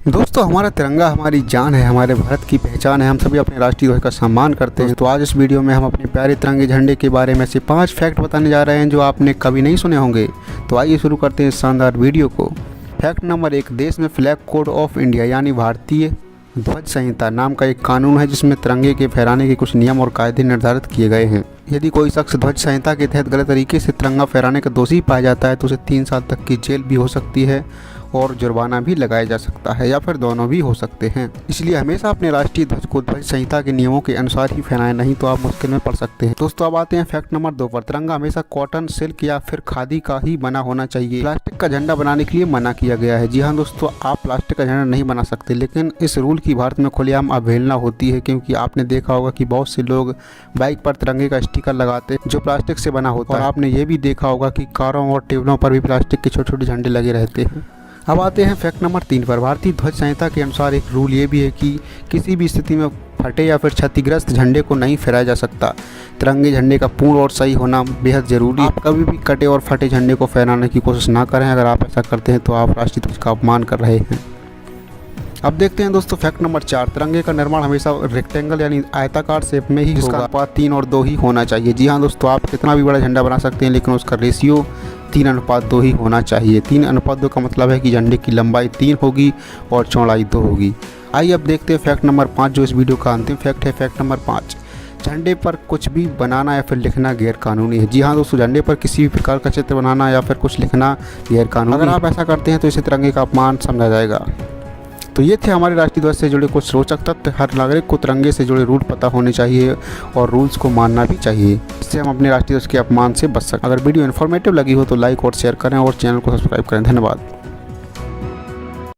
दोस्तों, हमारा तिरंगा हमारी जान है, हमारे भारत की पहचान है। हम सभी अपने राष्ट्रीय ध्वज का सम्मान करते हैं। तो आज इस वीडियो में हम अपने प्यारे तिरंगे झंडे के बारे में से 5 फैक्ट बताने जा रहे हैं जो आपने कभी नहीं सुने होंगे। तो आइए शुरू करते हैं इस शानदार वीडियो को। फैक्ट नंबर 1, देश में फ्लैग कोड ऑफ इंडिया यानी भारतीय ध्वज संहिता नाम का एक कानून है जिसमें तिरंगे के फहराने के कुछ नियम और कायदे निर्धारित किए गए हैं। यदि कोई शख्स ध्वज संहिता के तहत गलत तरीके से तिरंगा फहराने का दोषी पाया जाता है तो उसे 3 साल तक की जेल भी हो सकती है और जुर्माना भी लगाया जा सकता है या फिर दोनों भी हो सकते हैं। इसलिए हमेशा अपने राष्ट्रीय ध्वज को ध्वज संहिता के नियमों के अनुसार ही फहराएं, नहीं तो आप मुश्किल में पड़ सकते हैं। दोस्तों, अब आते हैं फैक्ट नंबर 2 पर। तिरंगा हमेशा कॉटन, सिल्क या फिर खादी का ही बना होना चाहिए। प्लास्टिक का झंडा बनाने के लिए मना किया गया है। जी हाँ दोस्तों, आप प्लास्टिक का झंडा नहीं बना सकते, लेकिन इस रूल की भारत में खुलेआम अवहेलना होती है क्योंकि आपने देखा होगा कि बहुत से लोग बाइक पर तिरंगे का स्टिकर लगाते हैं जो प्लास्टिक से बना होता है। और आपने ये भी देखा होगा कि कारों और टेबलों पर भी प्लास्टिक के छोटे छोटे झंडे लगे रहते हैं। अब आते हैं फैक्ट नंबर 3 पर। भारतीय ध्वज संहिता के अनुसार एक रूल ये भी है कि किसी भी स्थिति में फटे या फिर क्षतिग्रस्त झंडे को नहीं फहराया जा सकता। तिरंगे झंडे का पूर्ण और सही होना बेहद जरूरी है। आप कभी भी कटे और फटे झंडे को फहराने की कोशिश ना करें। अगर आप ऐसा करते हैं तो आप राष्ट्रीय ध्वज का अपमान कर रहे हैं। अब देखते हैं दोस्तों फैक्ट नंबर 4। तिरंगे का निर्माण हमेशा रेक्टेंगल यानी आयताकार शेप में ही होगा। अनुपात 3 और 2 ही होना चाहिए। जी हाँ दोस्तों, आप कितना भी बड़ा झंडा बना सकते हैं लेकिन उसका रेशियो 3:2 ही होना चाहिए। 3:2 का मतलब है कि झंडे की लंबाई 3 होगी और चौड़ाई 2 होगी। आइए अब देखते हैं फैक्ट नंबर 5 जो इस वीडियो का अंतिम फैक्ट है। फैक्ट नंबर 5, झंडे पर कुछ भी बनाना या फिर लिखना गैर कानूनी है। जी हाँ दोस्तों, झंडे पर किसी भी प्रकार का चित्र बनाना या फिर कुछ लिखना गैर कानूनी। अगर आप ऐसा करते हैं तो इसे तिरंगे का अपमान समझा जाएगा। तो ये थे हमारे राष्ट्रीय ध्वज से जुड़े कुछ रोचक तथ्य। हर नागरिक को तिरंगे से जुड़े रूल पता होने चाहिए और रूल्स को मानना भी चाहिए। इससे हम अपने राष्ट्रीय ध्वज के अपमान से बच सकते हैं। अगर वीडियो इन्फॉर्मेटिव लगी हो तो लाइक और शेयर करें और चैनल को सब्सक्राइब करें। धन्यवाद।